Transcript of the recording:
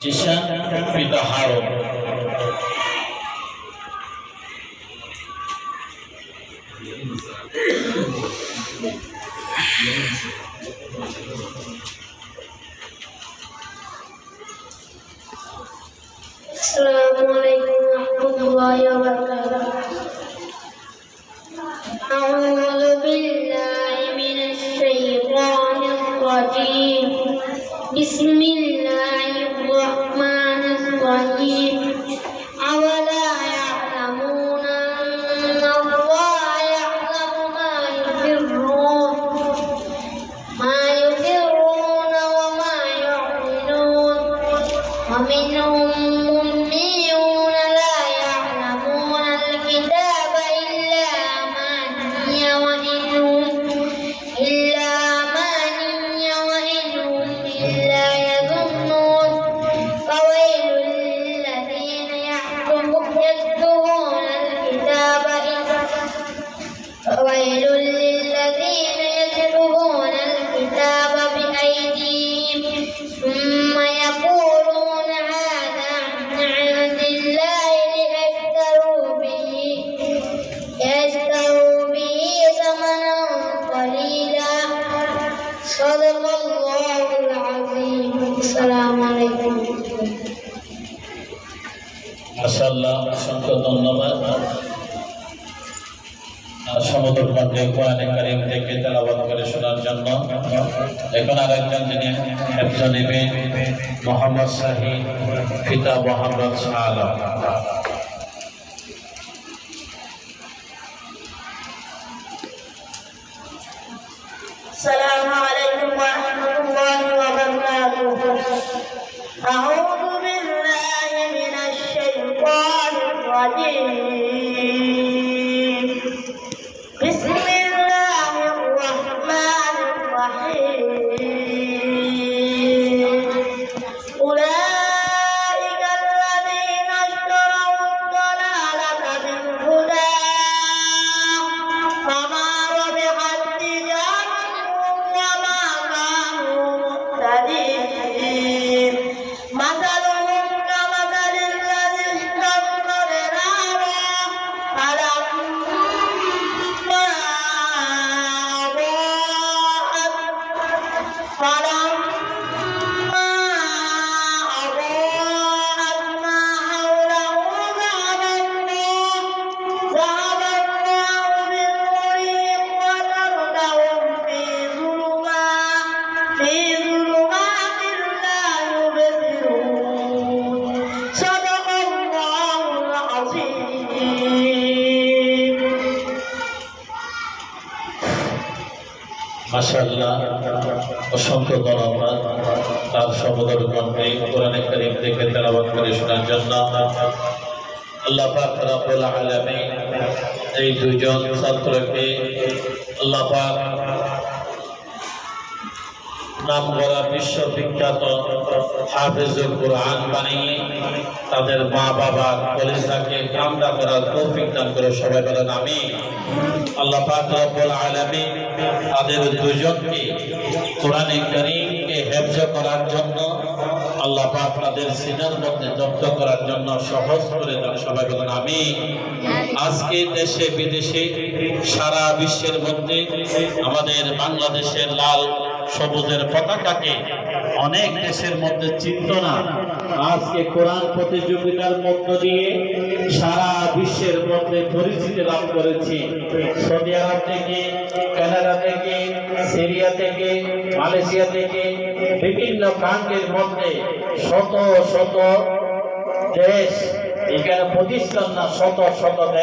Jishan Pita Harun. Assalamualaikum warahmatullahi wabarakatuh. A'udzu billahi minasy syaithanir rajim. Bismillahirrahmanirrahim. Awala ya'lamuna annallaha ya'lamu ma yusirruna wa ma yu'linun. Wa minhum ويل للذين يكتبون الكتاب بأيديهم ثم يقولون هذا من عند الله ليشتروا به ثمنا قليلا. صدق الله العظيم. السلام عليكم. মাশাআল্লাহ, অসংখ্য ধন্যবাদ। সমুদ্র পথে কোরআনে কারীম থেকে তেলাওয়াত করে শোনার জন্য এখন আরেকজন যিনি হেফজ নেবেন মোহাম্মদ শাহীন পিতা মোহাম্মদ শাহ আলম। السلام عليكم ورحمة الله وبركاته. أعوذ بالله من الشيطان الرجيم. بسم الله الرحمن الرحيم. أولئك الذين اشتروا الضلالة بالهدى فما ربحت تجارتهم وما كانوا مهتدين. مثلهم كمثل الذي استوقد نارا فلما أضاءت ما حوله ذهب الله بنورهم وتركهم في ظلمات لا يبصرون. صدق الله العظيم. মাশাআল্লাহ, অসংখ্য ধন্যবাদ। তার সমুদ্র কণ্ঠে কোরআনে কারীম থেকে তেলাওয়াত করে শোনার জন্য আল্লাহ পাক রব্বুল আলামিন এই দুইজন ছাত্রকে আল্লাহ পাক নামকরা বিশ্ববিখ্যাত হাফেজুল কোরআন বানিয়ে তাদের মা বাবার কলিজাকে কামনা করার তৌফিক দান করে। সবাই বলেন আমিন। আল্লাহ পাক রব্বুল আলামিন তাদের দুজনকে কোরআনে কারীমকে হেফজ করার জন্য আল্লাহ পাক তাদের সিনার মধ্যে জব্দ করার জন্য সহজ করে দেন। সবাই বলেন আমিন। আজকে দেশে বিদেশে সারা বিশ্বের মধ্যে আমাদের বাংলাদেশের লাল সবুজের পতাকাকে অনেক দেশের মধ্যে চিনত না। আজকে কোরআন প্রতিযোগিতার মধ্য দিয়ে সারা বিশ্বের মধ্যে পরিচিতি লাভ করেছি। সৌদি আরব থেকে, কানাডা থেকে, সিরিয়া থেকে, মালয়েশিয়া থেকে বিভিন্ন প্রান্তের মধ্যে শত শত দেশ, এখানে প্রতিষ্ঠান না, শত শত দেশ।